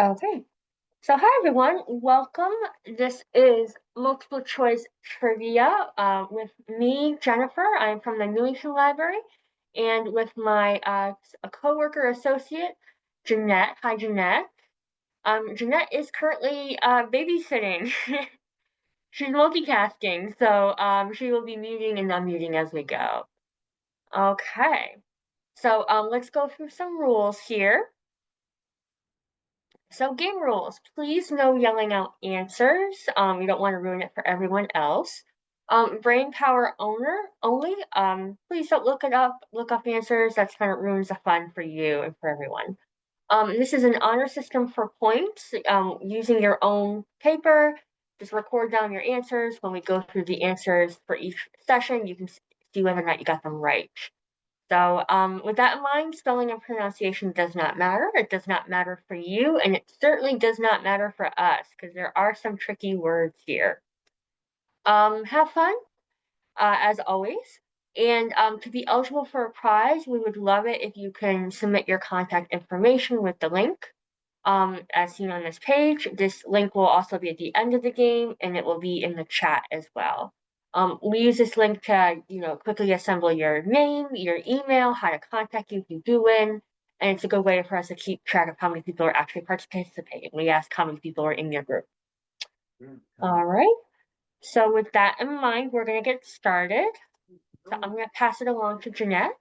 Okay. So, hi everyone. Welcome. This is multiple choice trivia with me, Jennifer. I'm from the Newington Library, and with my a coworker associate, Jeanette. Hi, Jeanette. Jeanette is currently babysitting. She's multitasking, so she will be muting and unmuting as we go. Okay. So let's go through some rules here. So game rules. Please no yelling out answers. You don't want to ruin it for everyone else. Brain power owner only. Please don't look up answers. That's kind of ruins the fun for you and for everyone. This is an honor system for points. Using your own paper, just record down your answers. When we go through the answers for each session, you can see whether or not you got them right. So, with that in mind, spelling and pronunciation does not matter. It does not matter for you, and it certainly does not matter for us because there are some tricky words here. Have fun, as always. And to be eligible for a prize, we would love it if you can submit your contact information with the link. As seen on this page, this link will also be at the end of the game, and it will be in the chat as well. We use this link to, quickly assemble your name, your email, how to contact you if you do win, and it's a good way for us to keep track of how many people are actually participating. We ask how many people are in your group. All right. So with that in mind, we're gonna get started. So I'm gonna pass it along to Jeanette.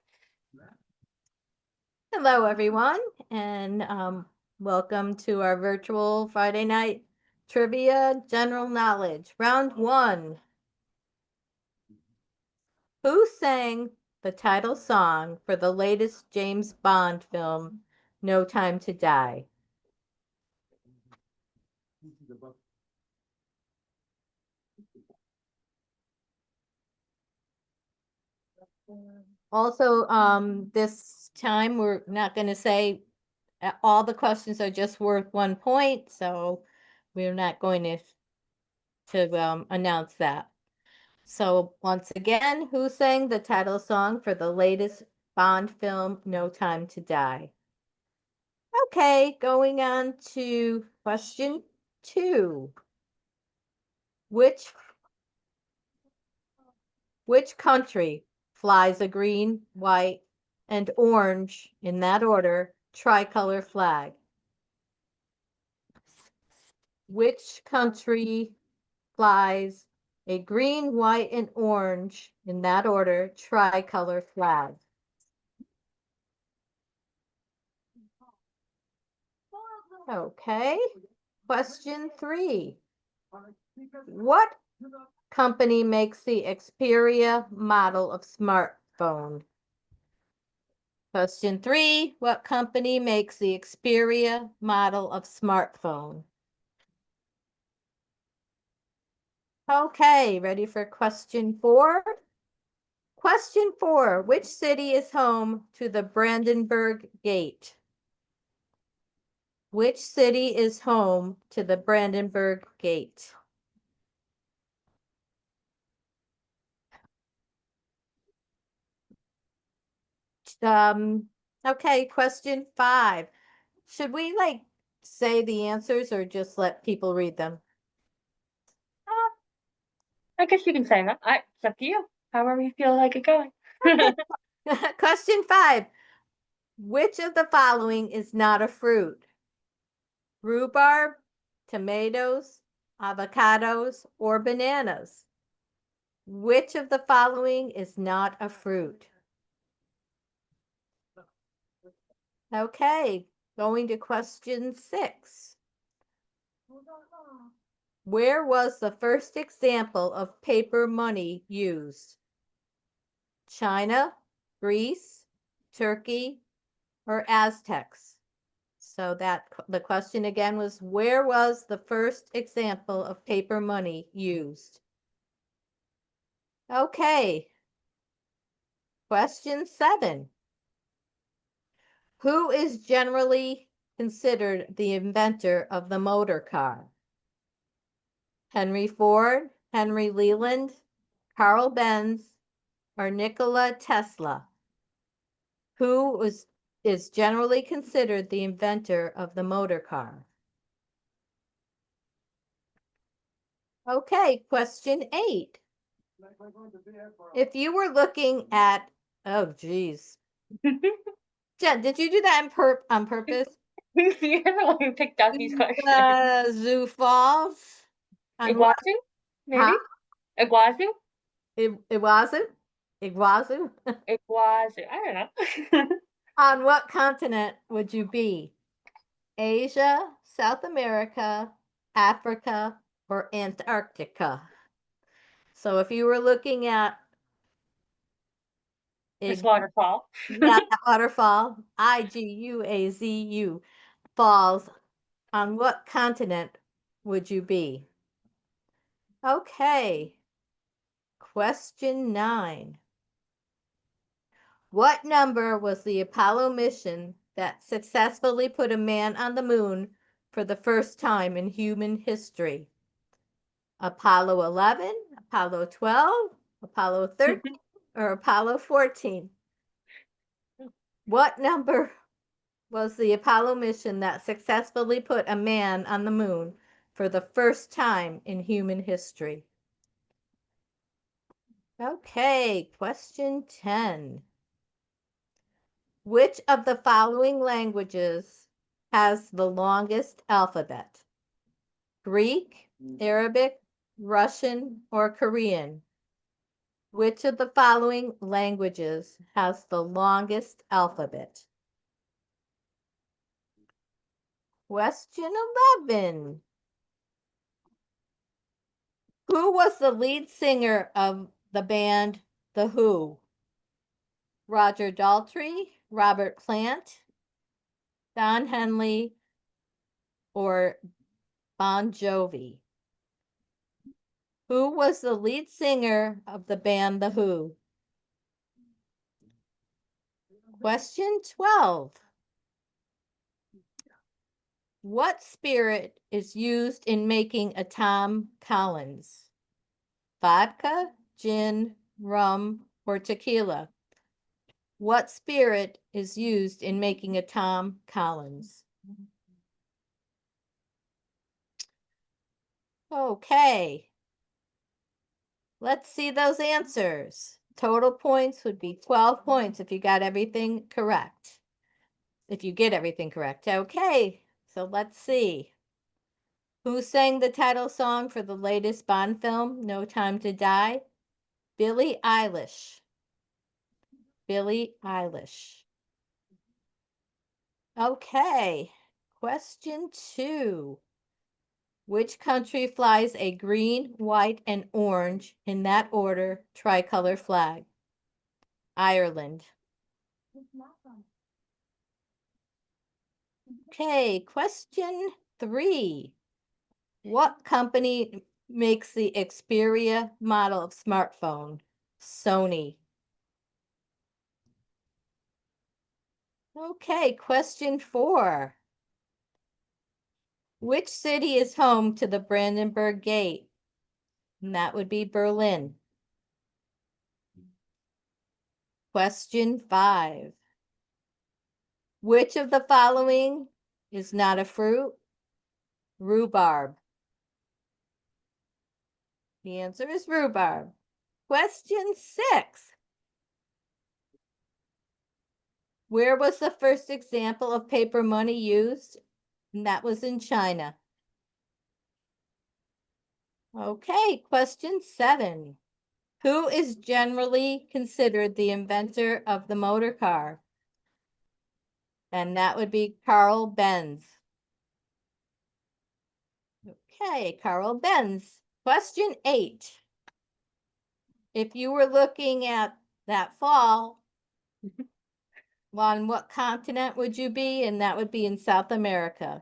Hello, everyone, and welcome to our virtual Friday night trivia general knowledge round 1. Who sang the title song for the latest James Bond film, No Time to Die? Also, this time we're not going to say all the questions are just worth 1 point, so we're not going to announce that. So once again, who sang the title song for the latest Bond film, No Time to Die? Okay, going on to question 2. Which country flies a green, white, and orange, in that order, tricolor flag? Which country flies a green, white, and orange, in that order, tricolor flag? Okay. Question 3. What company makes the Xperia model of smartphone? Question 3. What company makes the Xperia model of smartphone? Okay, ready for question 4? Question 4. Which city is home to the Brandenburg Gate? Which city is home to the Brandenburg Gate? Okay, question 5. Should we say the answers or just let people read them? I guess you can say that. It's up to you. However you feel like it going. Question 5. Which of the following is not a fruit? Rhubarb, tomatoes, avocados, or bananas? Which of the following is not a fruit? Okay, going to question 6. Where was the first example of paper money used? China, Greece, Turkey, or Aztecs? So the question again was, where was the first example of paper money used? Okay. Question 7. Who is generally considered the inventor of the motor car? Henry Ford, Henry Leland, Carl Benz, or Nikola Tesla? Who is generally considered the inventor of the motor car? Okay, question 8. If you were looking at, oh geez. Jen, did you do that on purpose? You're the one who picked out these questions. Sioux Falls? On what? Iguazu, Huh? maybe? Iguazu? It wasn't? It wasn't? Iguazu. I don't know. On what continent would you be? Asia, South America, Africa, or Antarctica? So if you were looking at This waterfall. not the waterfall, Iguazu falls, on what continent would you be? Okay. Question 9. What number was the Apollo mission that successfully put a man on the moon for the first time in human history? Apollo 11, Apollo 12, Apollo 13, or Apollo 14? What number was the Apollo mission that successfully put a man on the moon for the first time in human history? Okay, question 10. Which of the following languages has the longest alphabet? Greek, Arabic, Russian, or Korean? Which of the following languages has the longest alphabet? Question 11. Who was the lead singer of the band The Who? Roger Daltrey, Robert Plant, Don Henley, or Bon Jovi? Who was the lead singer of the band The Who? Question 12. What spirit is used in making a Tom Collins? Vodka, gin, rum, or tequila? What spirit is used in making a Tom Collins? Okay. Let's see those answers. Total points would be 12 points if you got everything correct. If you get everything correct. Okay, so let's see. Who sang the title song for the latest Bond film, No Time to Die? Billie Eilish. Billie Eilish. Okay, question 2. Which country flies a green, white, and orange, in that order, tricolor flag? Ireland. Okay, question 3. What company makes the Xperia model of smartphone? Sony. Okay, question 4. Which city is home to the Brandenburg Gate? And that would be Berlin. Question 5. Which of the following is not a fruit? Rhubarb. The answer is rhubarb. Question 6. Where was the first example of paper money used? And that was in China. Okay, question 7. Who is generally considered the inventor of the motor car? And that would be Carl Benz. Okay, Carl Benz. Question 8. If you were looking at that fall, on what continent would you be? And that would be in South America.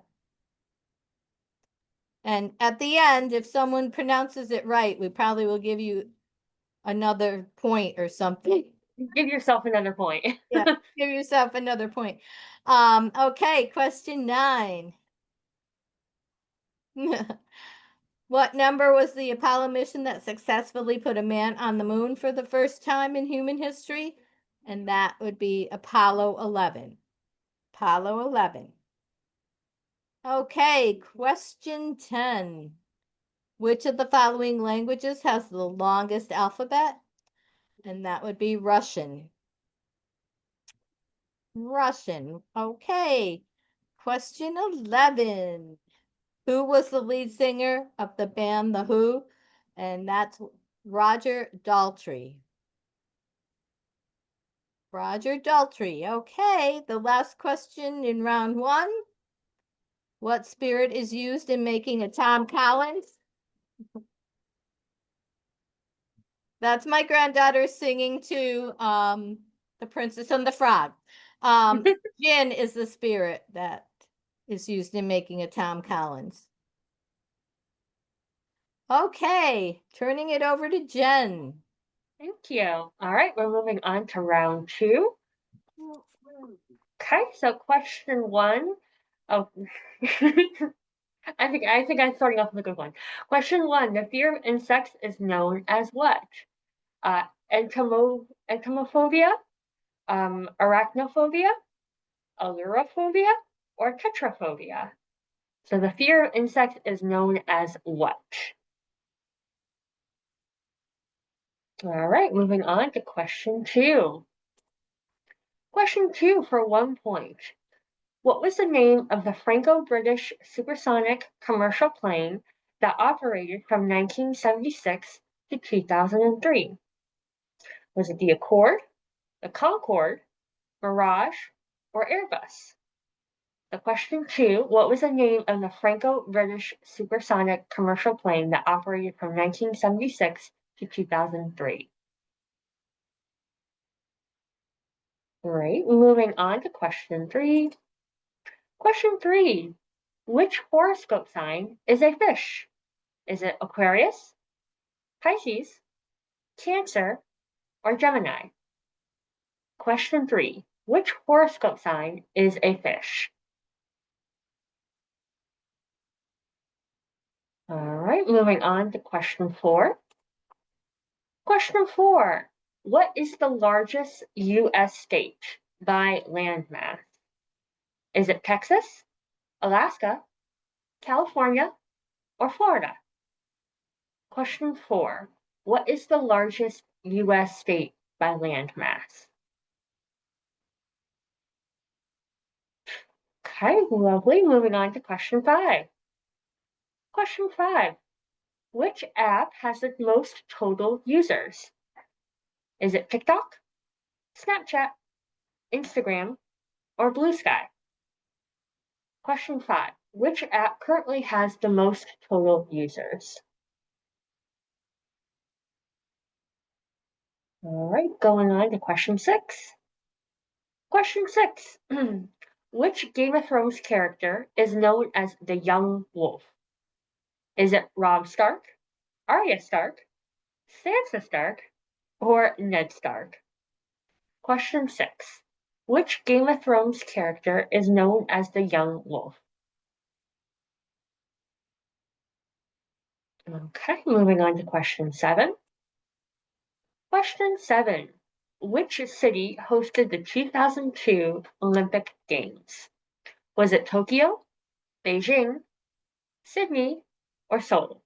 And at the end, if someone pronounces it right, we probably will give you another point or something. Give yourself another point. Yeah, give yourself another point. Okay, question 9. What number was the Apollo mission that successfully put a man on the moon for the first time in human history? And that would be Apollo 11. Apollo 11. Okay, question 10. Which of the following languages has the longest alphabet? And that would be Russian. Russian. Okay. Question 11. Who was the lead singer of the band The Who? And that's Roger Daltrey. Roger Daltrey. Okay, the last question in round 1. What spirit is used in making a Tom Collins? That's my granddaughter singing to The Princess and the Frog. Jin is the spirit that is used in making a Tom Collins. Okay, turning it over to Jen. Thank you. All right, we're moving on to round 2. Okay, so question 1. Oh, I think I'm starting off with a good one. Question 1: the fear of insects is known as what? Entomophobia, arachnophobia, allurophobia, or tetraphobia. So the fear of insects is known as what? All right, moving on to question 2. Question 2 for 1 point. What was the name of the Franco-British supersonic commercial plane that operated from 1976 to 2003? Was it the Accord, the Concorde, Mirage, or Airbus? The question 2, what was the name of the Franco-British supersonic commercial plane that operated from 1976 to 2003? Great, moving on to question 3. Question 3, which horoscope sign is a fish? Is it Aquarius, Pisces, Cancer, or Gemini? Question 3, which horoscope sign is a fish? All right, moving on to question 4. Question 4, what is the largest U.S. state by landmass? Is it Texas, Alaska, California, or Florida? Question 4, what is the largest U.S. state by landmass? Okay, lovely. Moving on to question 5. Question 5, which app has the most total users? Is it TikTok, Snapchat, Instagram, or Blue Sky? Question 5, which app currently has the most total users? All right, going on to question 6. Question 6, which Game of Thrones character is known as the Young Wolf? Is it Robb Stark, Arya Stark, Sansa Stark, or Ned Stark? Question 6, which Game of Thrones character is known as the Young Wolf? Okay, moving on to question 7. Question 7, which city hosted the 2002 Olympic Games? Was it Tokyo, Beijing, Sydney, or Seoul?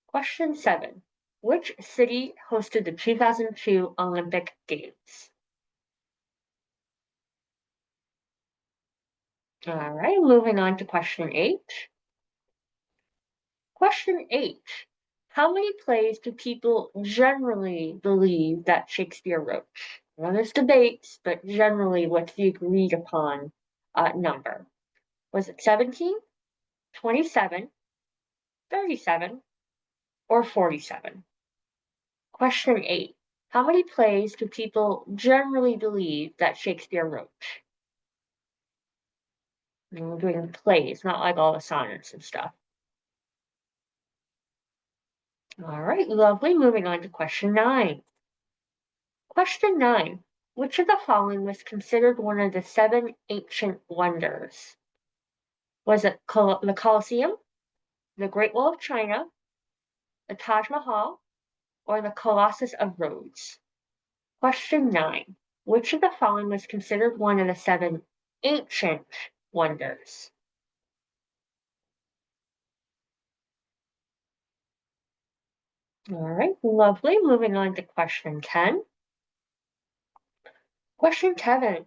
Question 7, which city hosted the 2002 Olympic Games? All right, moving on to question 8. Question 8, how many plays do people generally believe that Shakespeare wrote? Well, there's debates, but generally what's the agreed upon number? Was it 17, 27, 37, or 47? Question 8, how many plays do people generally believe that Shakespeare wrote? And we're doing plays, not like all the sonnets and stuff. All right, lovely. Moving on to question 9. Question 9, which of the following was considered one of the 7 ancient wonders? Was it the Colosseum, the Great Wall of China, the Taj Mahal, or the Colossus of Rhodes? Question 9, which of the following was considered one of the 7 ancient wonders? All right, lovely. Moving on to question 10. Question 10.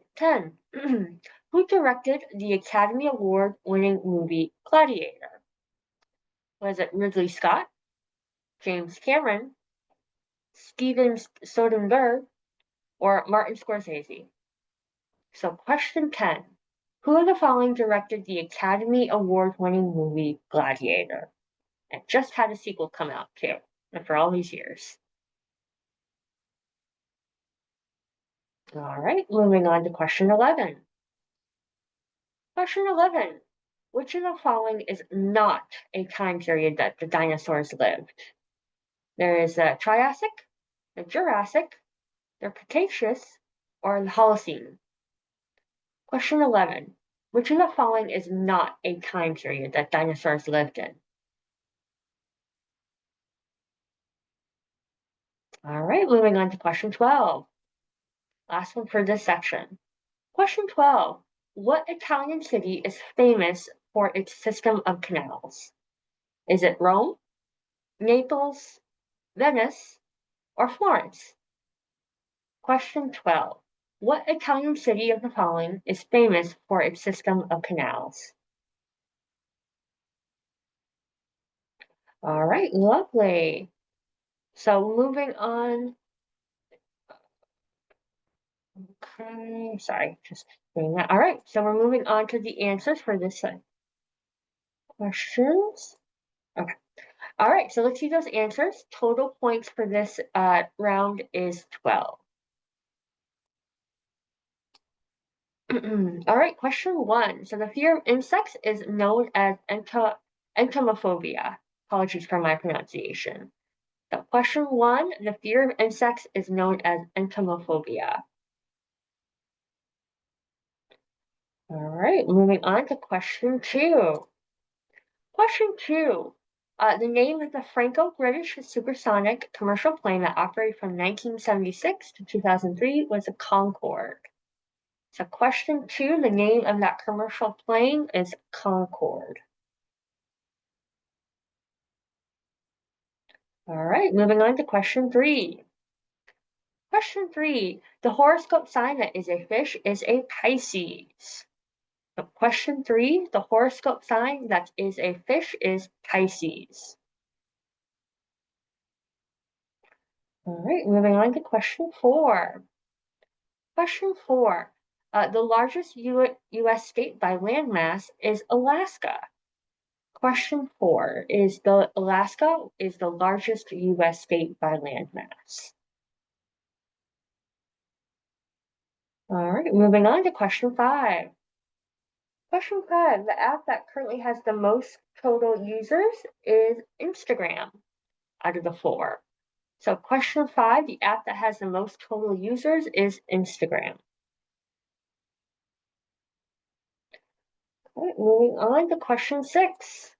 Who directed the Academy Award winning movie Gladiator? Was it Ridley Scott, James Cameron, Steven Soderbergh, or Martin Scorsese? So, question 10. Who of the following directed the Academy Award winning movie Gladiator? It just had a sequel come out, too, after all these years. All right, moving on to question 11. Question 11. Which of the following is not a time period that the dinosaurs lived? There is the Triassic, the Jurassic, the Cretaceous, or the Holocene. Question 11. Which of the following is not a time period that dinosaurs lived in? All right, moving on to question 12. Last one for this section. Question 12. What Italian city is famous for its system of canals? Is it Rome, Naples, Venice, or Florence? Question 12. What Italian city of the following is famous for its system of canals? All right, lovely. So moving on. Okay, sorry, just doing that. All right, so we're moving on to the answers for this questions. Okay. All right, so let's see those answers. Total points for this round is 12. All right, question 1. So the fear of insects is known as entomophobia. Apologies for my pronunciation. So question 1, the fear of insects is known as entomophobia. All right, moving on to question 2. Question 2. The name of the Franco-British supersonic commercial plane that operated from 1976 to 2003 was the Concorde. So question 2, the name of that commercial plane is Concorde. All right, moving on to question 3. Question 3, the horoscope sign that is a fish is a Pisces. So question 3, the horoscope sign that is a fish is Pisces. All right, moving on to question 4. Question 4, the largest U.S. state by landmass is Alaska. Question 4, Alaska is the largest U.S. state by landmass. All right, moving on to question 5. Question 5, the app that currently has the most total users is Instagram out of the 4. So question 5, the app that has the most total users is Instagram. All right, moving on to question 6.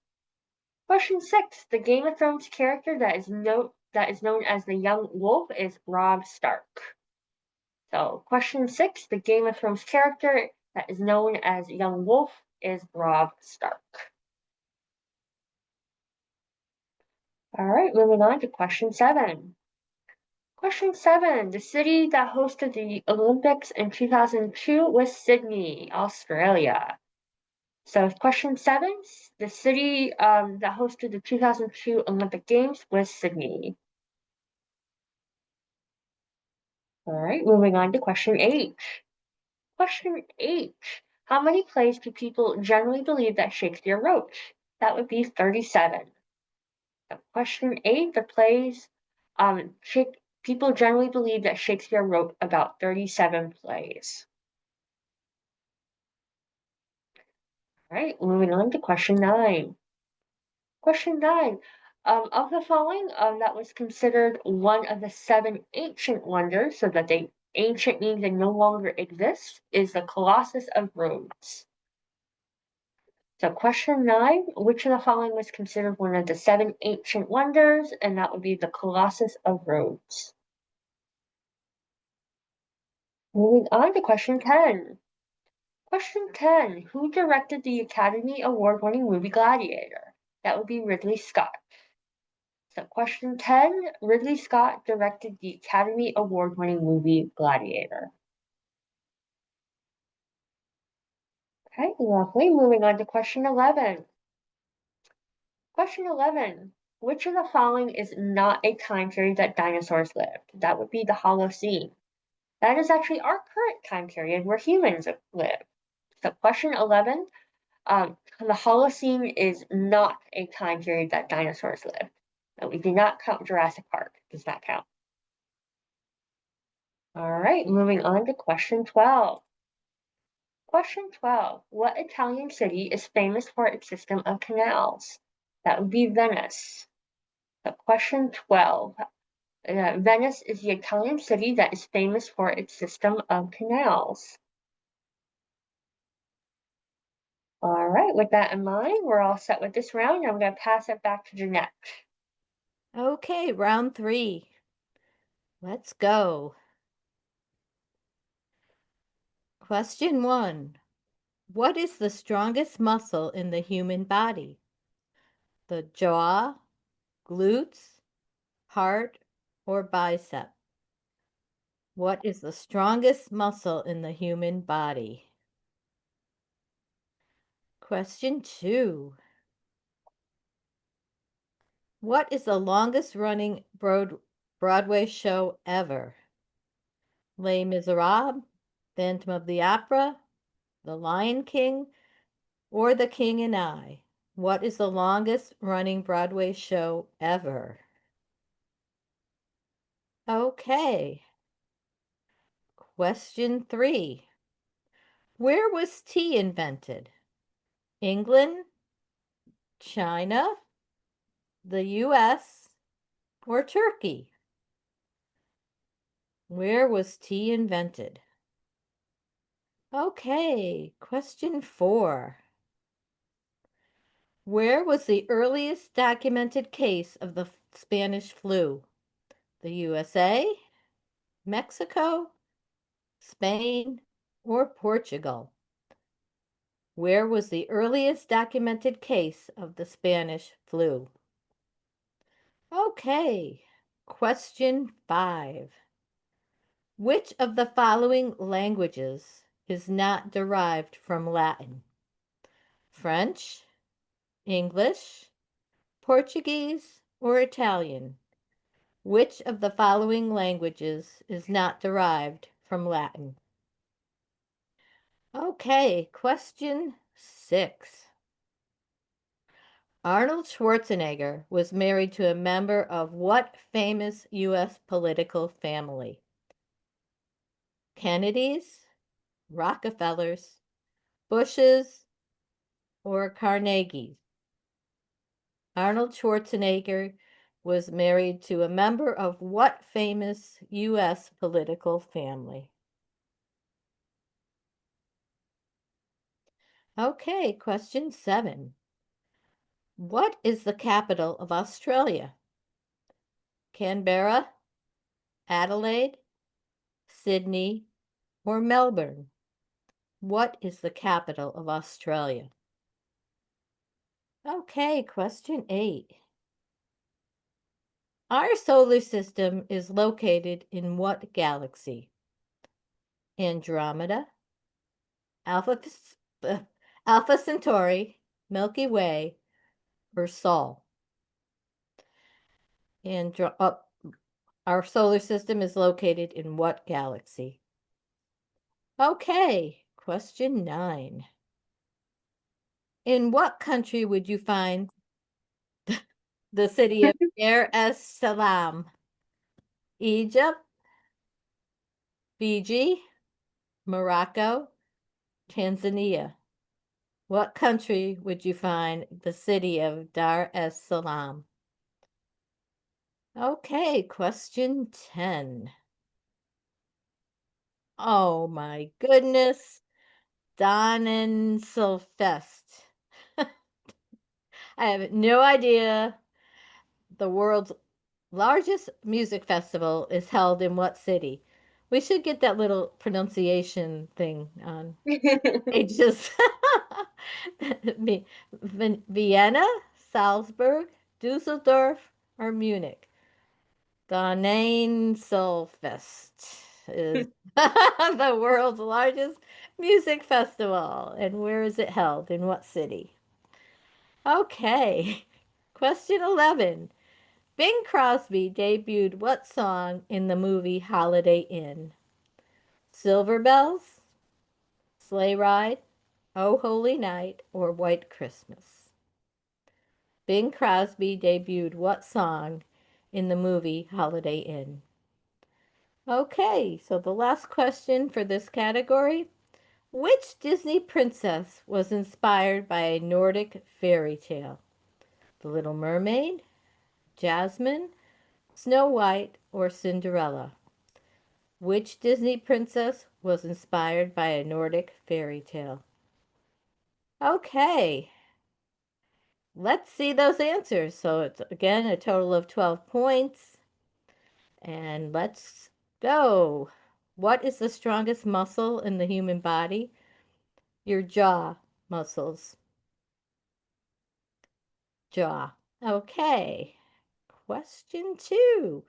Question 6, the Game of Thrones character that is known as the Young Wolf is Robb Stark. So question 6, the Game of Thrones character that is known as Young Wolf is Robb Stark. All right, moving on to question 7. Question 7, the city that hosted the Olympics in 2002 was Sydney, Australia. So question 7, the city that hosted the 2002 Olympic Games was Sydney. All right, moving on to question 8. Question 8. How many plays do people generally believe that Shakespeare wrote? That would be 37. So question 8. The plays, people generally believe that Shakespeare wrote about 37 plays. All right, moving on to question 9. Question 9. Of the following, that was considered one of the 7 ancient wonders, so that they ancient means they no longer exist, is the Colossus of Rhodes. So question 9, which of the following was considered one of the 7 ancient wonders? And that would be the Colossus of Rhodes. Moving on to question 10. Question 10, who directed the Academy Award-winning movie Gladiator? That would be Ridley Scott. So question 10, Ridley Scott directed the Academy Award-winning movie Gladiator. Okay, lovely. Moving on to question 11. Question 11. Which of the following is not a time period that dinosaurs lived? That would be the Holocene. That is actually our current time period where humans live. So question 11, the Holocene is not a time period that dinosaurs lived. No, we do not count Jurassic Park. Does not count. All right, moving on to question 12. Question 12. What Italian city is famous for its system of canals? That would be Venice. So question 12. Venice is the Italian city that is famous for its system of canals. All right, with that in mind, we're all set with this round. I'm going to pass it back to Jeanette. Okay, round 3. Let's go. Question 1. What is the strongest muscle in the human body? The jaw, glutes, heart, or bicep? What is the strongest muscle in the human body? Question 2. What is the longest running Broadway show ever? Les Miserables, Phantom of the Opera, The Lion King, or The King and I? What is the longest running Broadway show ever? Okay. Question 3. Where was tea invented? England, China, the US, or Turkey? Where was tea invented? Okay, question 4. Where was the earliest documented case of the Spanish flu? The USA, Mexico, Spain, or Portugal? Where was the earliest documented case of the Spanish flu? Okay, question 5. Which of the following languages is not derived from Latin? French, English, Portuguese, or Italian? Which of the following languages is not derived from Latin? Okay, question 6. Arnold Schwarzenegger was married to a member of what famous U.S. political family? Kennedys, Rockefellers, Bushes, or Carnegies? Arnold Schwarzenegger was married to a member of what famous U.S. political family? Okay, question 7. What is the capital of Australia? Canberra, Adelaide, Sydney, or Melbourne? What is the capital of Australia? Okay, question 8. Our solar system is located in what galaxy? Andromeda, Alpha, Alpha Centauri, Milky Way, or Sol? Our solar system is located in what galaxy? Okay, question 9. In what country would you find the city of Dar es Salaam? Egypt, Fiji, Morocco, Tanzania? What country would you find the city of Dar es Salaam? Okay, question 10. Oh my goodness. Donenselfest. I have no idea. The world's largest music festival is held in what city? We should get that little pronunciation thing on. It just Vienna, Salzburg, Dusseldorf, or Munich? Fest is the world's largest music festival. And where is it held? In what city? Okay. Question 11. Bing Crosby debuted what song in the movie Holiday Inn? Silver Bells, Sleigh Ride, Oh Holy Night, or White Christmas? Bing Crosby debuted what song in the movie Holiday Inn? Okay, so the last question for this category. Which Disney princess was inspired by a Nordic fairy tale? The Little Mermaid, Jasmine, Snow White, or Cinderella? Which Disney princess was inspired by a Nordic fairy tale? Okay, let's see those answers. So it's again a total of 12 points. And let's go. What is the strongest muscle in the human body? Your jaw muscles. Jaw. Okay. Question 2.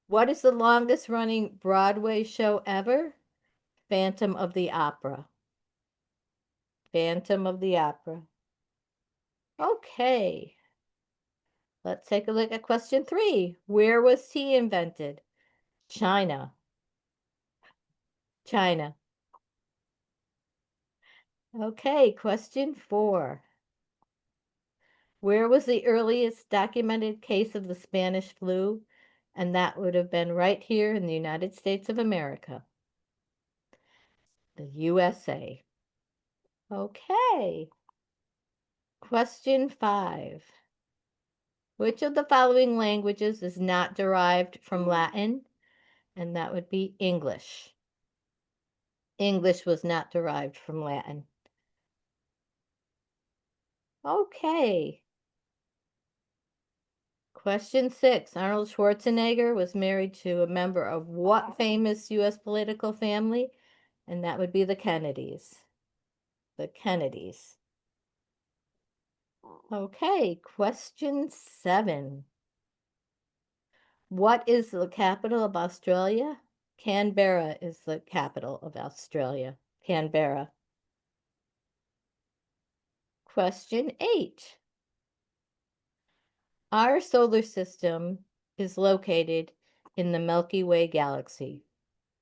What is the longest running Broadway show ever? Phantom of the Opera. Phantom of the Opera. Okay. Let's take a look at question 3. Where was tea invented? China. China. Okay, question 4. Where was the earliest documented case of the Spanish flu? And that would have been right here in the United States of America, the USA. Okay. Question 5. Which of the following languages is not derived from Latin? And that would be English. English was not derived from Latin. Okay. Question 6. Arnold Schwarzenegger was married to a member of what famous U.S. political family? And that would be the Kennedys. The Kennedys. Okay. Question 7. What is the capital of Australia? Canberra is the capital of Australia. Canberra. Question 8. Our solar system is located in the Milky Way galaxy.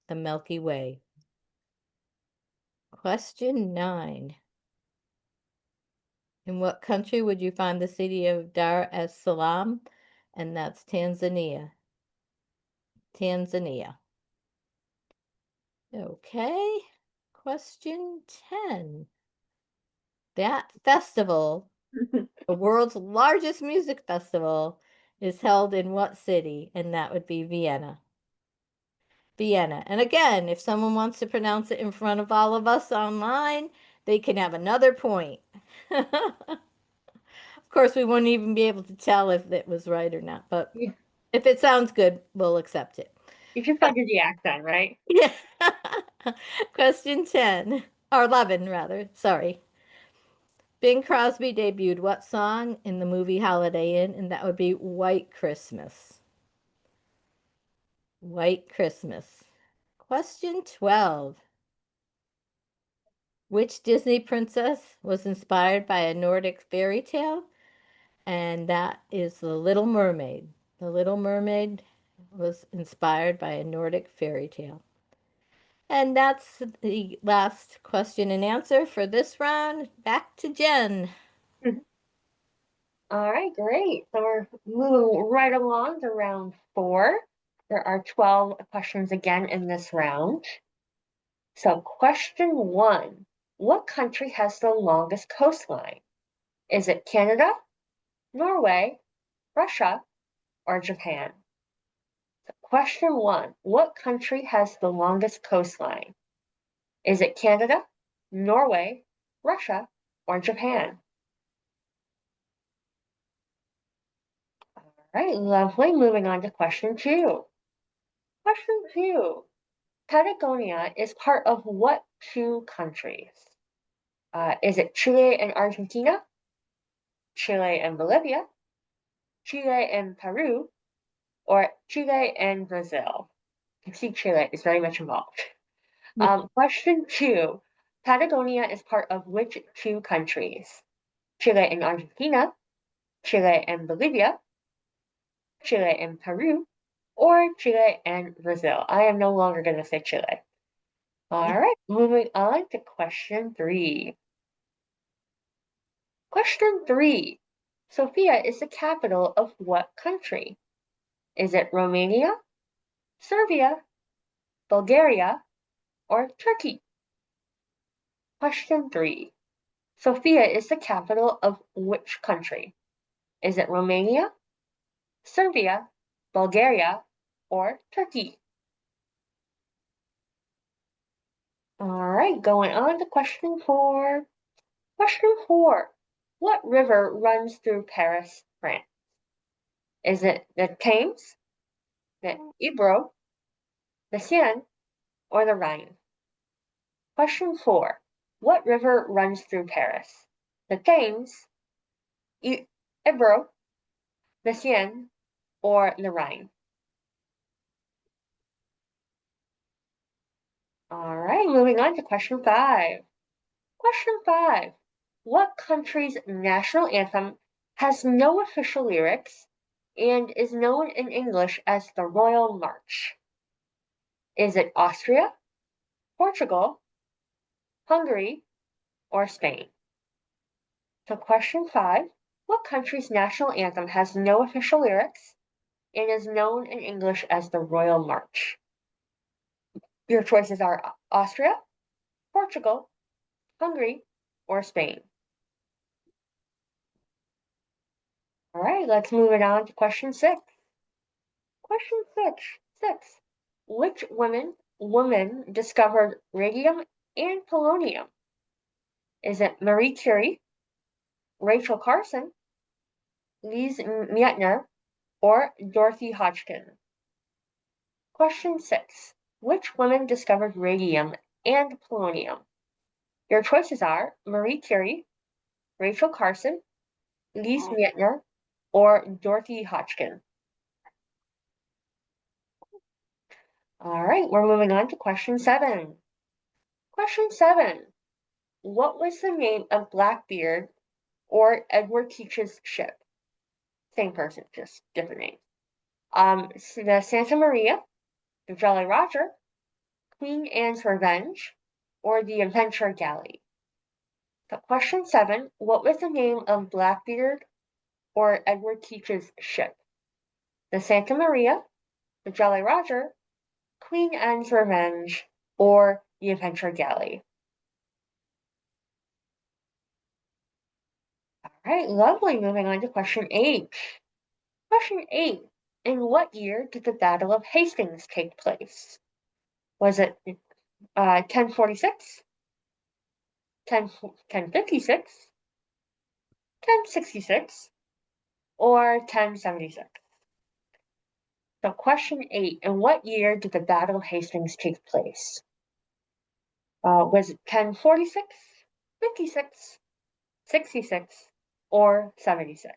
The Milky Way. Question 9. In what country would you find the city of Dar es Salaam? And that's Tanzania. Tanzania. Okay. Question 10. That festival, the world's largest music festival, is held in what city? And that would be Vienna. Vienna. And again, if someone wants to pronounce it in front of all of us online, they can have another point. Of course, we wouldn't even be able to tell if it was right or not, but Yeah. if it sounds good, we'll accept it. You just gotta do the accent, right? Yeah. Question 10, or 11 rather, sorry. Bing Crosby debuted what song in the movie Holiday Inn? And that would be White Christmas. White Christmas. Question 12. Which Disney princess was inspired by a Nordic fairy tale? And that is The Little Mermaid. The Little Mermaid was inspired by a Nordic fairy tale. And that's the last question and answer for this round. Back to Jen. All right, great. So we're moving right along to round 4. There are 12 questions again in this round. So, question 1. What country has the longest coastline? Is it Canada, Norway, Russia, or Japan? So question 1. What country has the longest coastline? Is it Canada, Norway, Russia, or Japan? All right, lovely. Moving on to question 2. Question 2. Patagonia is part of what 2 countries? Is it Chile and Argentina, Chile and Bolivia, Chile and Peru, or Chile and Brazil? You see Chile is very much involved. Question 2. Patagonia is part of which two countries? Chile and Argentina, Chile and Bolivia, Chile and Peru, or Chile and Brazil? I am no longer going to say Chile. All right, moving on to question 3. Question 3. Sofia is the capital of what country? Is it Romania, Serbia, Bulgaria, or Turkey? Question 3. Sofia is the capital of which country? Is it Romania, Serbia, Bulgaria, or Turkey? All right, going on to question 4. Question 4. What river runs through Paris, France? Is it the Thames, the Ebro, the Seine, or the Rhine? Question 4. What river runs through Paris? The Thames, Ebro, the Seine, or the Rhine? All right, moving on to question 5. Question 5. What country's national anthem has no official lyrics and is known in English as the Royal March? Is it Austria, Portugal, Hungary, or Spain? So question 5. What country's national anthem has no official lyrics and is known in English as the Royal March? Your choices are Austria, Portugal, Hungary, or Spain. All right, let's move it on to question 6. Question 6. Which woman discovered radium and polonium? Is it Marie Curie, Rachel Carson, Lise Meitner, or Dorothy Hodgkin? Question 6. Which woman discovered radium and polonium? Your choices are Marie Curie, Rachel Carson, Lise Meitner, or Dorothy Hodgkin. All right, we're moving on to question 7. Question 7. What was the name of Blackbeard or Edward Teach's ship? Same person, just different name. The Santa Maria, the Jolly Roger, Queen Anne's Revenge, or the Adventure Galley? So question 7. What was the name of Blackbeard or Edward Teach's ship? The Santa Maria, the Jolly Roger, Queen Anne's Revenge, or the Adventure Galley? All right, lovely. Moving on to question 8. Question 8. In what year did the Battle of Hastings take place? Was it 1046, 1056, 1066, or 1076? So question 8. In what year did the Battle of Hastings take place? Was it 1046, 56, 66, or 76?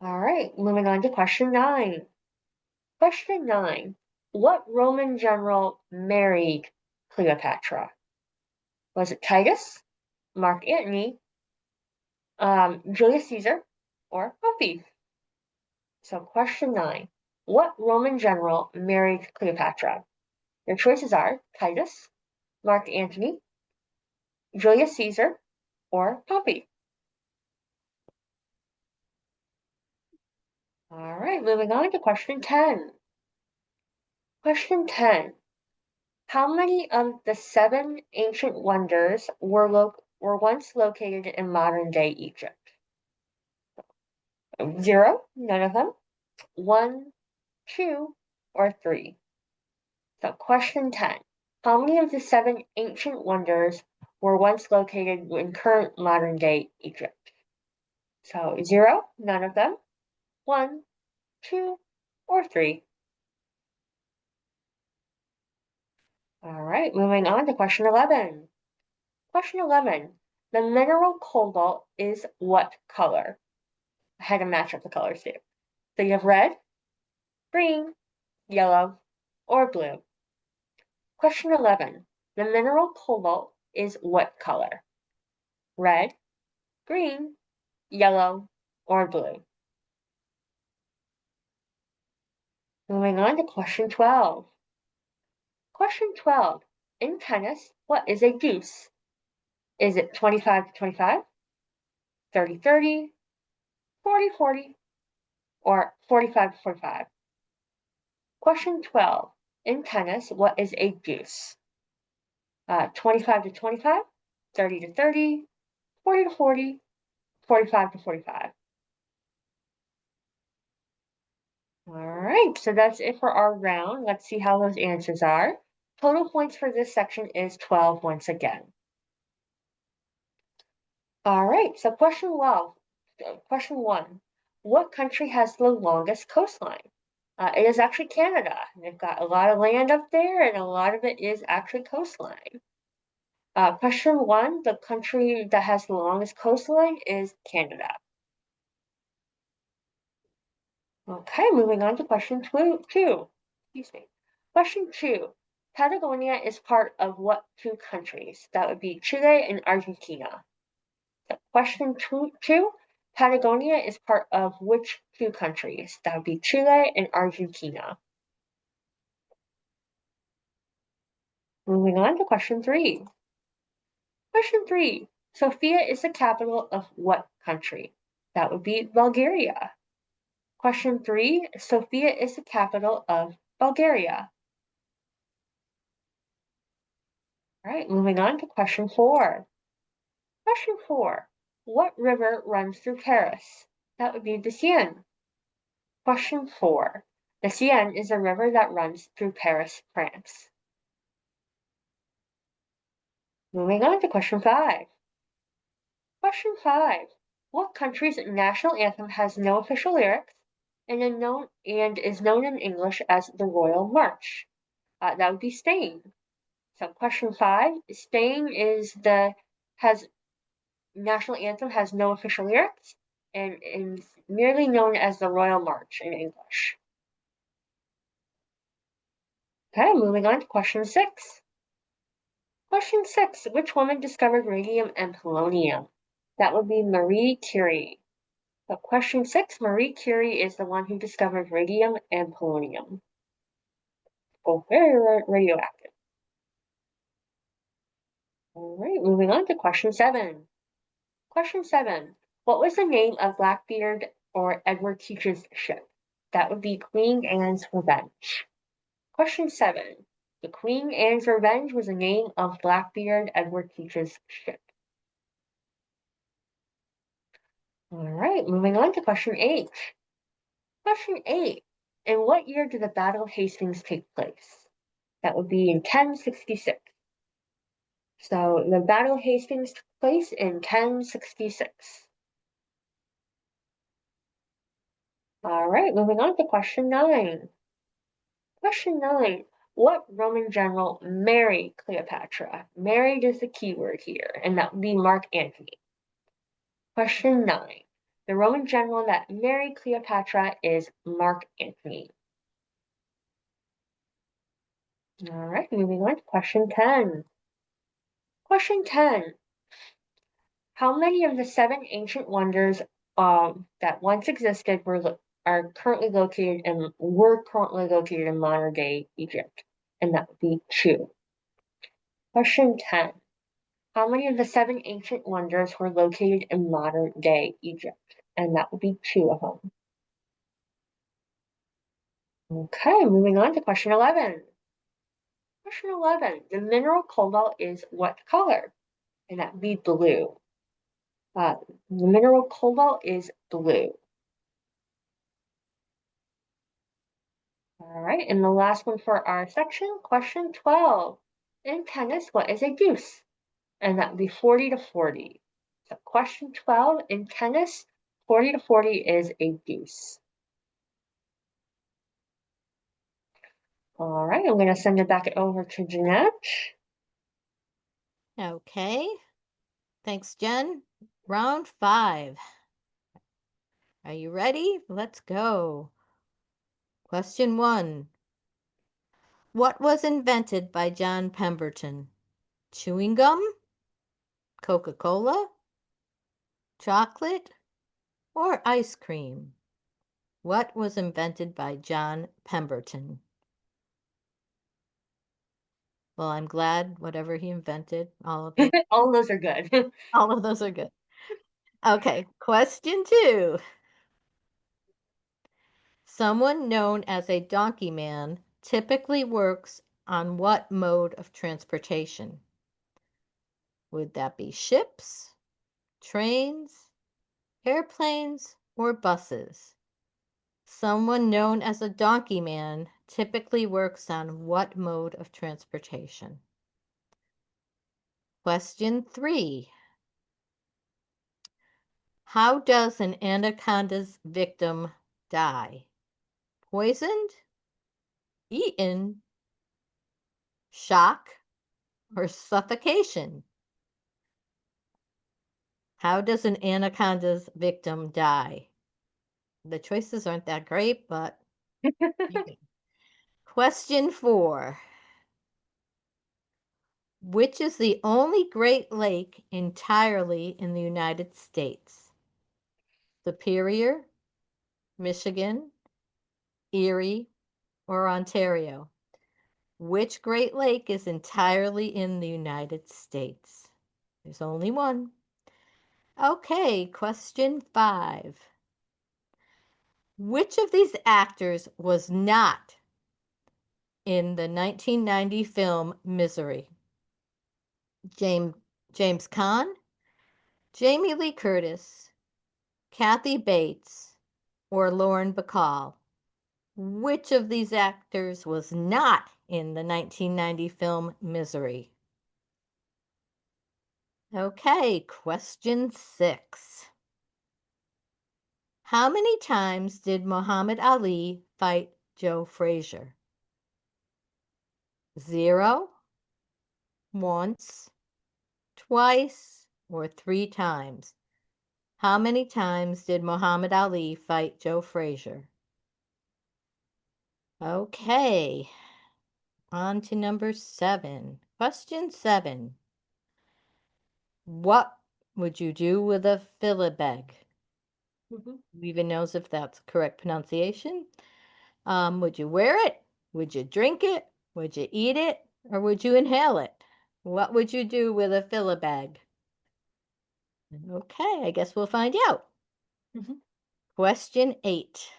All right, moving on to question 9. Question 9. What Roman general married Cleopatra? Was it Titus, Mark Antony, Julius Caesar, or Pompey? So question 9. What Roman general married Cleopatra? Your choices are Titus, Mark Antony, Julius Caesar, or Pompey. All right, moving on to question 10. Question 10. How many of the 7 ancient wonders were once located in modern-day Egypt? 0, none of them. 1, 2, or 3? So question 10. How many of the 7 ancient wonders were once located in current modern-day Egypt? So 0, none of them. 1, 2, or 3? All right, moving on to question 11. Question 11. the mineral cobalt is what color? I had to match up the colors too. So you have red, green, yellow, or blue. Question 11. The mineral cobalt is what color? Red, green, yellow, or blue? Moving on to question 12. Question 12. In tennis, what is a deuce? Is it 25-25, 30-30, 40-40, or 45-45? Question 12. In tennis, what is a deuce? 25-25, 30-30, 40-40, 45-45. All right, so that's it for our round. Let's see how those answers are. Total points for this section is 12 once again. All right, so question 1. What country has the longest coastline? It is actually Canada. They've got a lot of land up there, and a lot of it is actually coastline. Question 1, the country that has the longest coastline is Canada. Okay, moving on to question 2. Excuse me. Question 2. Patagonia is part of what two countries? That would be Chile and Argentina. So question 2. Patagonia is part of which two countries? That would be Chile and Argentina. Moving on to question 3. Question 3. Sofia is the capital of what country? That would be Bulgaria. Question 3. Sofia is the capital of Bulgaria. All right, moving on to question 4. Question 4. What river runs through Paris? That would be the Seine. Question 4. The Seine is a river that runs through Paris, France. Moving on to question 5. Question 5. What country's national anthem has no official lyrics and is known in English as the Royal March? That would be Spain. So question 5. Spain has national anthem has no official lyrics and is merely known as the Royal March in English. Okay, moving on to question 6. Question 6. Which woman discovered radium and polonium? That would be Marie Curie. So question 6, Marie Curie is the one who discovered radium and polonium. Oh, very radioactive. All right, moving on to question 7. Question 7. What was the name of Blackbeard or Edward Teach's ship? That would be Queen Anne's Revenge. Question 7. The Queen Anne's Revenge was the name of Blackbeard Edward Teach's ship. All right, moving on to question 8. Question 8. In what year did the Battle of Hastings take place? That would be in 1066. So the Battle of Hastings took place in 1066. All right, moving on to question 9. Question 9. What Roman general married Cleopatra? Married is the key word here, and that would be Mark Antony. Question 9. The Roman general that married Cleopatra is Mark Antony. All right, moving on to question 10. Question 10. How many of the 7 ancient wonders that once existed are currently located in modern day Egypt? And that would be 2. Question 10. How many of the 7 ancient wonders were located in modern day Egypt? And that would be 2 of them. Okay, moving on to question 11. Question 11. The mineral cobalt is what color? And that would be blue. The mineral cobalt is blue. All right, and the last one for our section, question 12. In tennis, what is a deuce? And that would be 40-40. So question 12, in tennis, 40-40 is a deuce. All right, I'm going to send it back over to Jeanette. Okay. Thanks, Jen. Round 5. Are you ready? Let's go. Question 1. What was invented by John Pemberton? Chewing gum, Coca-Cola, chocolate, or ice cream? What was invented by John Pemberton? Well, I'm glad whatever he invented, all of it, All those are good. all of those are good. Okay, question 2. Someone known as a donkey man typically works on what mode of transportation? Would that be ships, trains, airplanes, or buses? Someone known as a donkey man typically works on what mode of transportation? Question 3. How does an anaconda's victim die? Poisoned, eaten, shock, or suffocation? How does an anaconda's victim die? The choices aren't that great, but question 4. Which is the only Great Lake entirely in the United States? Superior, Michigan, Erie, or Ontario? Which Great Lake is entirely in the United States? There's only one. Okay, question 5. Which of these actors was not in the 1990 film Misery? James James Caan, Jamie Lee Curtis, Kathy Bates, or Lauren Bacall? Which of these actors was not in the 1990 film Misery? Okay, question 6. How many times did Muhammad Ali fight Joe Frazier? 0, once, twice, or 3 times? How many times did Muhammad Ali fight Joe Frazier? Okay, on to number 7. Question 7. What would you do with a philibeg? Mhm. Who even knows if that's correct pronunciation? Would you wear it? Would you drink it? Would you eat it? Or would you inhale it? What would you do with a philibeg? Okay, I guess we'll find out. Mhm. Question 8.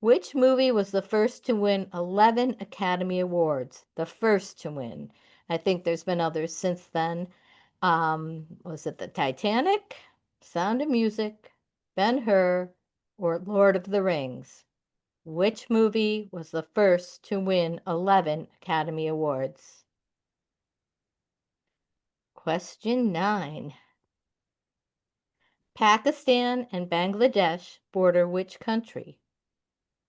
Which movie was the first to win 11 Academy Awards? The first to win. I think there's been others since then. Was it the Titanic, Sound of Music, Ben-Hur, or Lord of the Rings? Which movie was the first to win 11 Academy Awards? Question 9. Pakistan and Bangladesh border which country?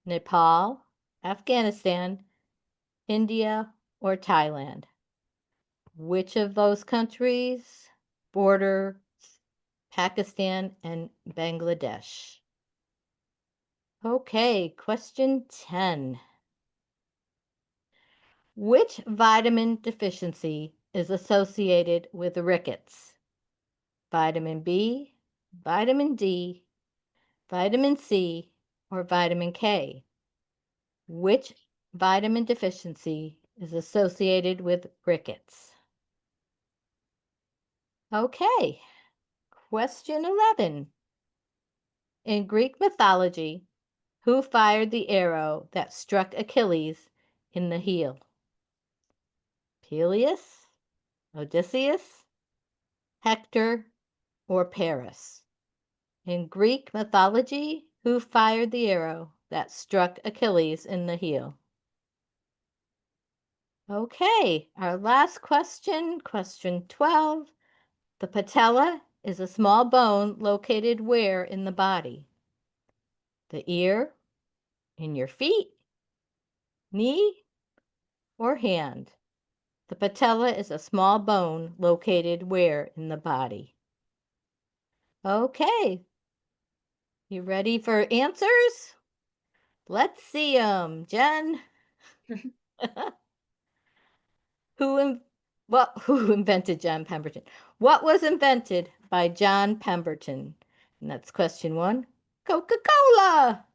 Nepal, Afghanistan, India, or Thailand? Which of those countries border Pakistan and Bangladesh? Okay, question 10. Which vitamin deficiency is associated with rickets? Vitamin B, vitamin D, vitamin C, or vitamin K? Which vitamin deficiency is associated with rickets? Okay, question 11. In Greek mythology, who fired the arrow that struck Achilles in the heel? Peleus, Odysseus, Hector, or Paris? In Greek mythology, who fired the arrow that struck Achilles in the heel? Okay, our last question, question 12. The patella is a small bone located where in the body? The ear, in your feet, knee, or hand? The patella is a small bone located where in the body? Okay, you ready for answers? Let's see 'em, Jen. Who in, well, who invented John Pemberton? What was invented by John Pemberton? And that's question 1. Coca-Cola.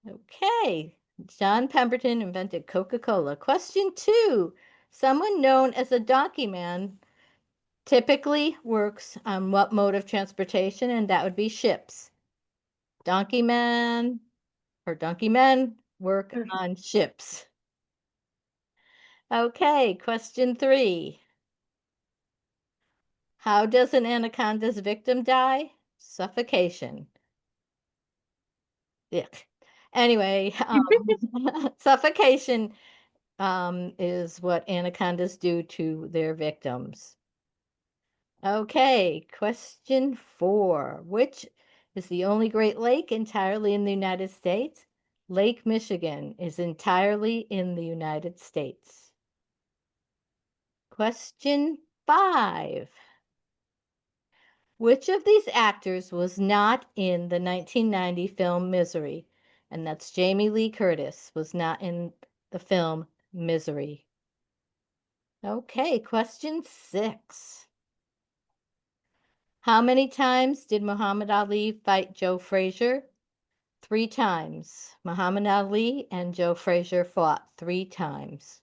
Okay. John Pemberton invented Coca-Cola. Question 2. Someone known as a donkey man typically works on what mode of transportation? And that would be ships. Donkey man or donkey men work on ships. Okay, question 3. How does an anaconda's victim die? Suffocation. Ick. Anyway, suffocation is what anacondas do to their victims. Okay, question 4. Which is the only Great Lake entirely in the United States? Lake Michigan is entirely in the United States. Question 5. Which of these actors was not in the 1990 film Misery? And that's Jamie Lee Curtis was not in the film Misery. Okay, question 6. How many times did Muhammad Ali fight Joe Frazier? 3 times. Muhammad Ali and Joe Frazier fought 3 times.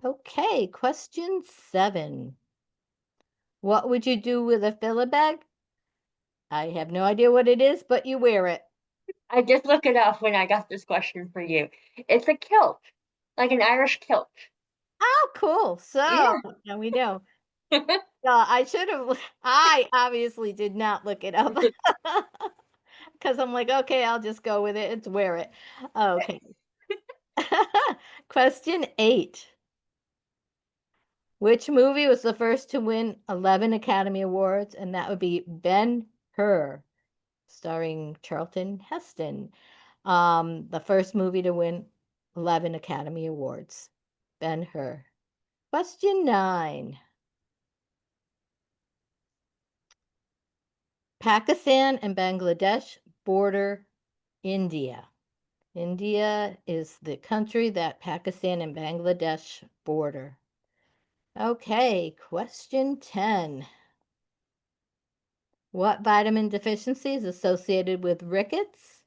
Okay, question 7. What would you do with a filler bag? I have no idea what it is, but you wear it. I just looked it up when I got this question for you. It's a kilt, like an Irish kilt. Oh, cool. So, Yeah. now we know. I should have, I obviously did not look it up because I'm like, okay, I'll just go with it. It's wear it. Okay. Question 8. Which movie was the first to win 11 Academy Awards? And that would be Ben-Hur, starring Charlton Heston. The first movie to win 11 Academy Awards. Ben-Hur. Question 9. Pakistan and Bangladesh border India. India is the country that Pakistan and Bangladesh border. Okay, question 10. What vitamin deficiency is associated with rickets?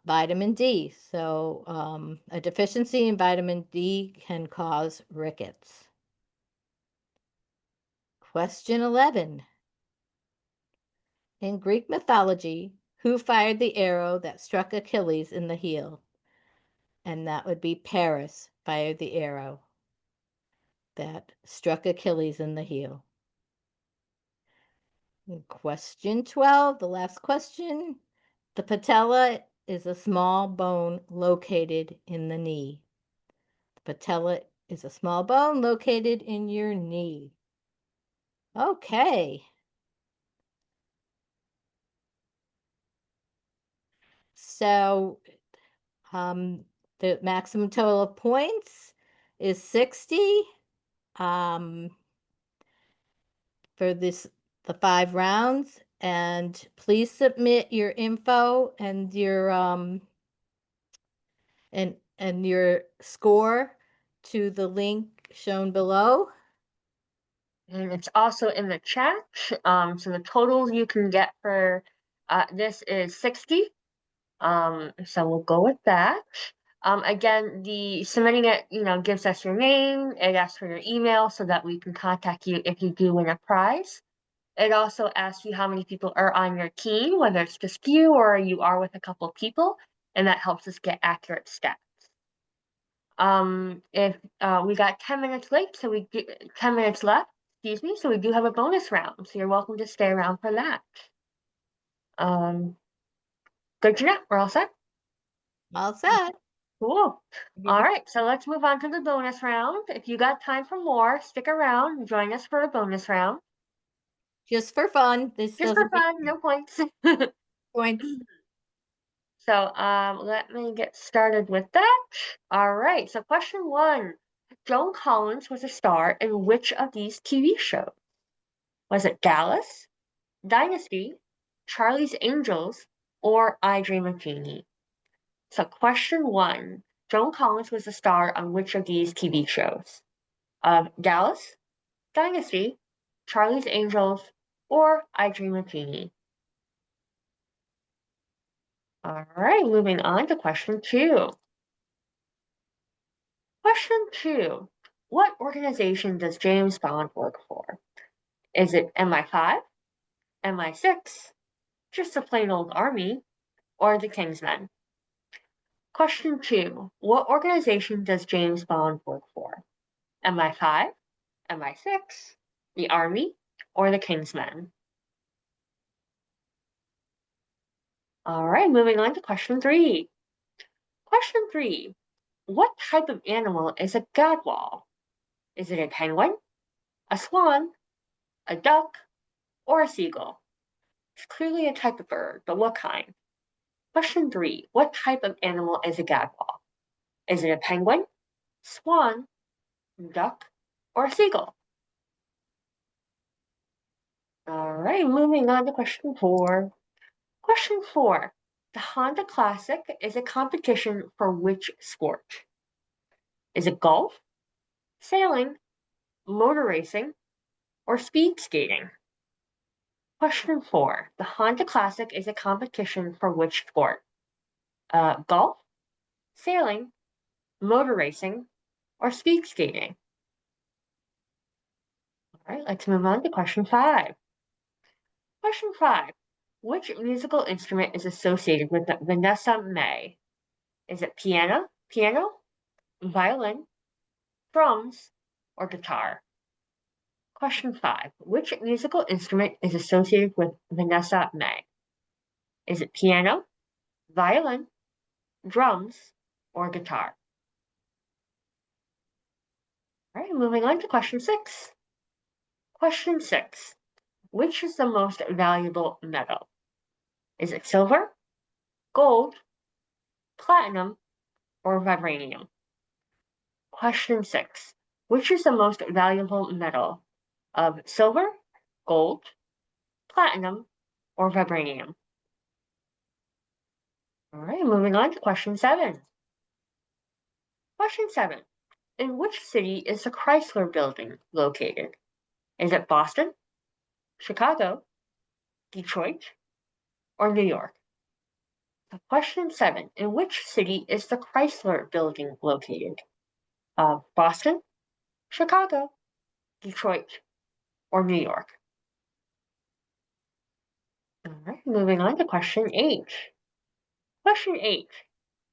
Vitamin D. So, a deficiency in vitamin D can cause rickets. Question 11. In Greek mythology, who fired the arrow that struck Achilles in the heel? And that would be Paris fired the arrow that struck Achilles in the heel. And question 12, the last question. The patella is a small bone located in the knee. The patella is a small bone located in your knee. Okay. So the maximum total of points is 60 for the 5 rounds. And please submit your info and your and your score to the link shown below. And it's also in the chat. So the total you can get for this is 60. So we'll go with that. Again, the submitting it, gives us your name. It asks for your email so that we can contact you if you do win a prize. It also asks you how many people are on your team, whether it's just you or you are with a couple of people, and that helps us get accurate stats. If we got 10 minutes late, so 10 minutes left, excuse me, so we do have a bonus round, so you're welcome to stay around for that. Good to know. We're all set? All set. Cool. All right, so let's move on to the bonus round. If you got time for more, stick around and join us for a bonus round. Just for fun. This Just for doesn't fun, no points. points. So let me get started with that. All right, so question one. Joan Collins was a star in which of these TV shows? Was it Dallas, Dynasty, Charlie's Angels, or I Dream of Jeannie? So question one. Joan Collins was a star on which of these TV shows? Dallas, Dynasty, Charlie's Angels, or I Dream of Jeannie? All right, moving on to question two. Question two. What organization does James Bond work for? Is it MI5, MI6, just a plain old army, or the Kingsmen? Question two. What organization does James Bond work for? MI5, MI6, the army, or the Kingsmen? All right, moving on to question three. Question three. What type of animal is a gadwall? Is it a penguin, a swan, a duck, or a seagull? It's clearly a type of bird, but what kind? Question three. What type of animal is a gadwall? Is it a penguin, swan, duck, or a seagull? All right, moving on to question four. Question four. The Honda Classic is a competition for which sport? Is it golf, sailing, motor racing, or speed skating? Question four. The Honda Classic is a competition for which sport? Golf, sailing, motor racing, or speed skating? All right, let's move on to question five. Question five. Which musical instrument is associated with Vanessa May? Is it piano, violin, drums, or guitar? Question five. Which musical instrument is associated with Vanessa May? Is it piano, violin, drums, or guitar? All right, moving on to question six. Question six. Which is the most valuable metal? Is it silver, gold, platinum, or vibranium? Question six. Which is the most valuable metal of silver, gold, platinum, or vibranium? All right, moving on to question seven. Question seven. In which city is the Chrysler Building located? Is it Boston, Chicago, Detroit, or New York? So question seven. In which city is the Chrysler Building located? Boston, Chicago, Detroit, or New York? All right, moving on to question eight. Question eight.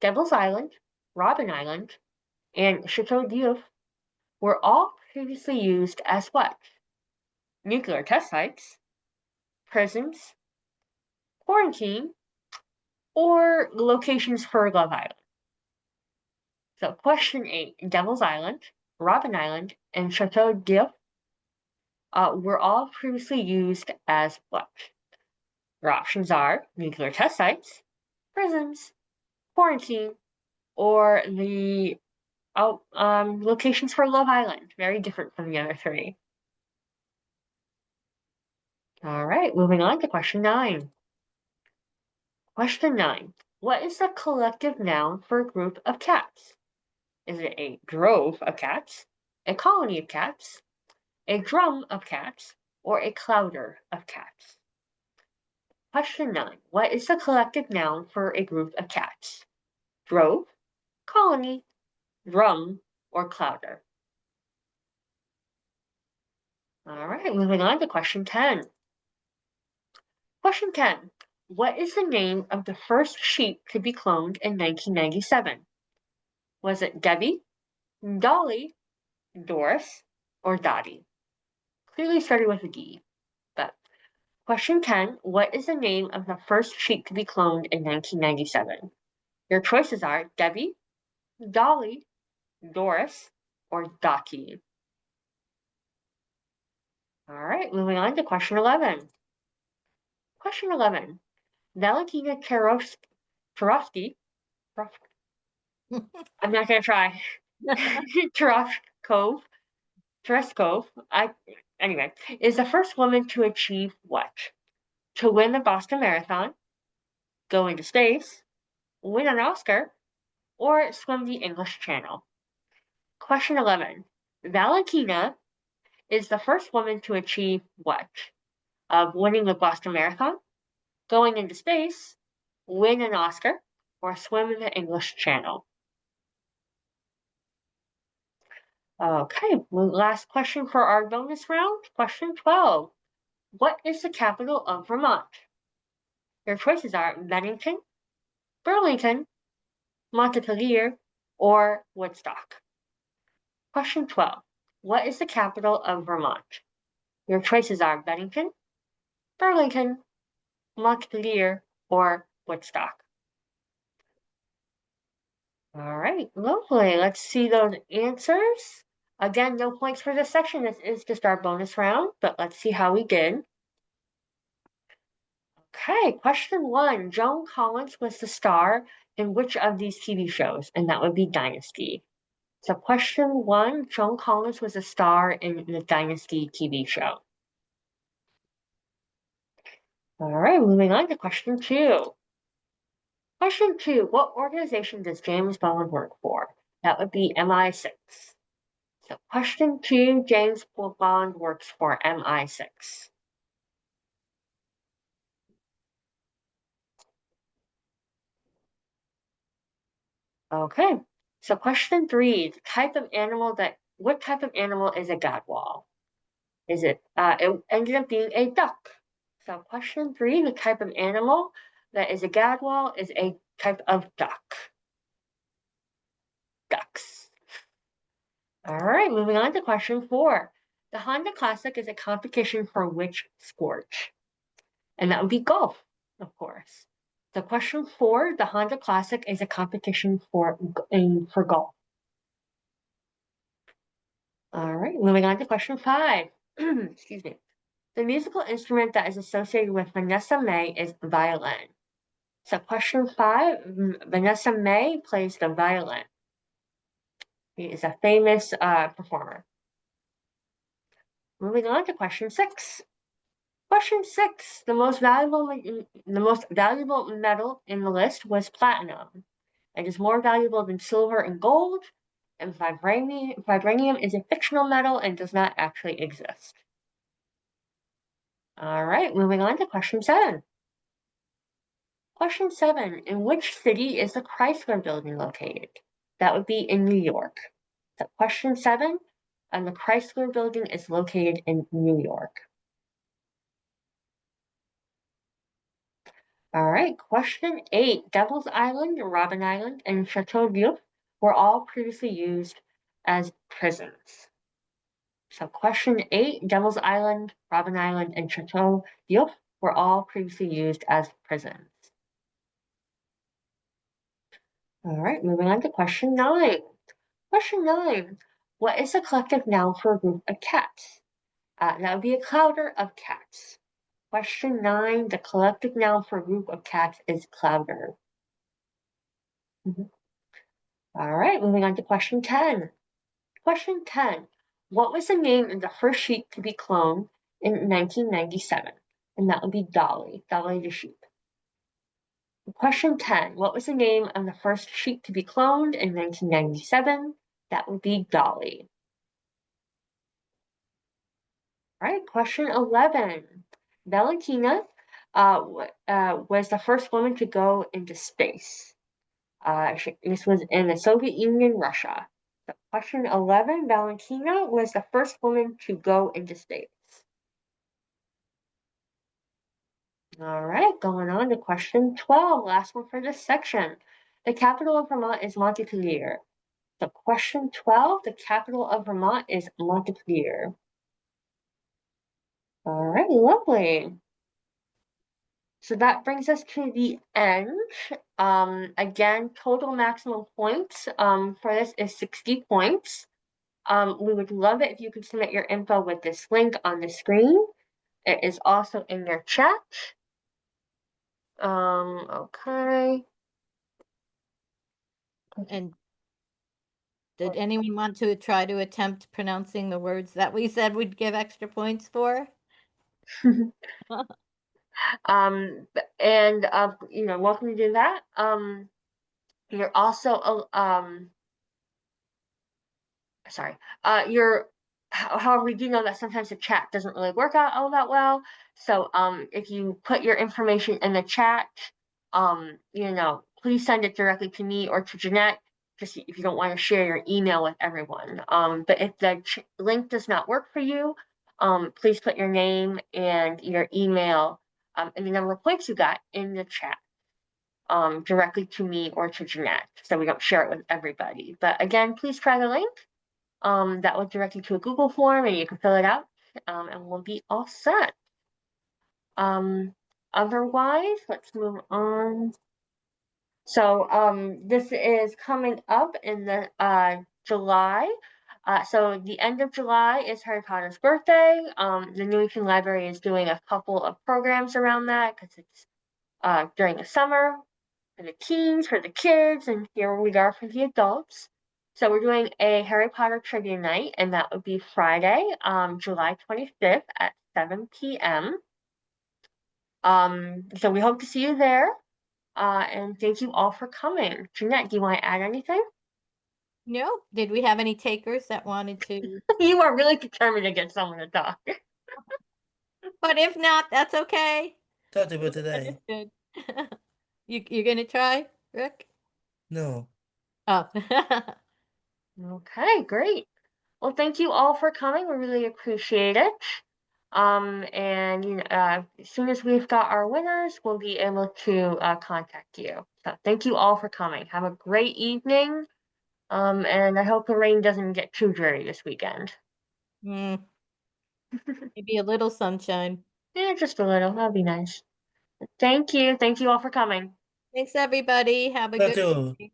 Devil's Island, Robben Island, and Chateau d'If were all previously used as what? Nuclear test sites, prisons, quarantine, or locations for Love Island? So question eight, Devil's Island, Robben Island, and Chateau d'If were all previously used as what? Your options are nuclear test sites, prisons, quarantine, or the locations for Love Island. Very different from the other three. All right, moving on to question nine. Question nine. What is the collective noun for a group of cats? Is it a drove of cats, a colony of cats, a drum of cats, or a clouder of cats? Question nine. What is the collective noun for a group of cats? Drove, colony, drum, or clouder? All right, moving on to question 10. Question 10. What is the name of the first sheep to be cloned in 1997? Was it Debbie, Dolly, Doris, or Dottie? Clearly started with a D. But question 10. What is the name of the first sheep to be cloned in 1997? Your choices are Debbie, Dolly, Doris, or Dottie. All right, moving on to question 11. Question 11. Valentina Turovsky. I'm not gonna try. Tereshkov. Anyway, is the first woman to achieve what? To win the Boston Marathon, go into space, win an Oscar, or swim the English Channel. Question 11. Valentina is the first woman to achieve what? Of winning the Boston Marathon, going into space, win an Oscar, or swim in the English Channel. Okay, last question for our bonus round. Question 12. What is the capital of Vermont? Your choices are Bennington, Burlington, Montpelier, or Woodstock. Question 12. What is the capital of Vermont? Your choices are Bennington, Burlington, Montpelier, or Woodstock. All right, lovely. Let's see those answers. Again, no points for this section. This is just our bonus round, but let's see how we did. Okay, question 1. Joan Collins was the star in which of these TV shows? And that would be Dynasty. So question 1, Joan Collins was a star in the Dynasty TV show. All right, moving on to question 2. Question 2, what organization does James Bond work for? That would be MI6. So question 2, James Bond works for MI6. Okay, so question 3, what type of animal is a gadwall? It ended up being a duck. So question 3, the type of animal that is a gadwall is a type of duck. Ducks. All right, moving on to question 4. The Honda Classic is a competition for which sport? And that would be golf, of course. So question 4, the Honda Classic is a competition for golf. All right, moving on to question 5. Excuse me. The musical instrument that is associated with Vanessa Mae is violin. So question 5, Vanessa Mae plays the violin. She is a famous performer. Moving on to question 6. Question 6, the most valuable metal in the list was platinum. It is more valuable than silver and gold, and vibranium is a fictional metal and does not actually exist. All right, moving on to question 7. Question 7, in which city is the Chrysler Building located? That would be in New York. So question 7, and the Chrysler Building is located in New York. All right, question 8. Devil's Island, Robben Island, and Chateauneuf were all previously used as prisons. So question 8, Devil's Island, Robben Island, and Chateauneuf were all previously used as prisons. All right, moving on to question 9. Question 9, what is a collective noun for a group of cats? That would be a clouder of cats. Question 9, the collective noun for a group of cats is clouder. All right, moving on to question 10. Question 10, what was the name of the first sheep to be cloned in 1997? And that would be Dolly the sheep. Question 10, what was the name of the first sheep to be cloned in 1997? That would be Dolly. All right, question 11. Valentina was the first woman to go into space. This was in the Soviet Union, Russia. So question 11, Valentina was the first woman to go into space. All right, going on to question 12, last one for this section. The capital of Vermont is Montpelier. So question 12, the capital of Vermont is Montpelier. All right, lovely. So that brings us to the end. Again, total maximum points for this is 60 points. We would love it if you could submit your info with this link on the screen. It is also in your chat. Okay. And did anyone want to try to attempt pronouncing the words that we said we'd give extra points for? And welcome to do that. You're also sorry. However, we do know that sometimes the chat doesn't really work out all that well. So if you put your information in the chat, please send it directly to me or to Jeanette, just if you don't want to share your email with everyone. But if the link does not work for you, please put your name and your email and the number of points you got in the chat directly to me or to Jeanette, so we don't share it with everybody. But again, please try the link. That will direct you to a Google form and you can fill it out, and we'll be all set. Otherwise, let's move on. So this is coming up in the July. So the end of July is Harry Potter's birthday. The Newington Library is doing a couple of programs around that because it's during the summer for the teens, for the kids, and here we are for the adults. So we're doing a Harry Potter trivia night, and that would be Friday, July 25th at 7 p.m. So we hope to see you there. And thank you all for coming. Jeanette, do you want to add anything? No, did we have any takers that wanted to? You are really determined to get someone to talk. But if not, that's okay. Thought about today. Understood. You're gonna try, Rick? No. Oh. Okay, great. Well, thank you all for coming. We really appreciate it. And as soon as we've got our winners, we'll be able to contact you. So thank you all for coming. Have a great evening. And I hope the rain doesn't get too dreary this weekend. Mm, maybe a little sunshine. Yeah, just a little. That'd be nice. Thank you. Thank you all for coming. Thanks, everybody. Have a That good too. evening.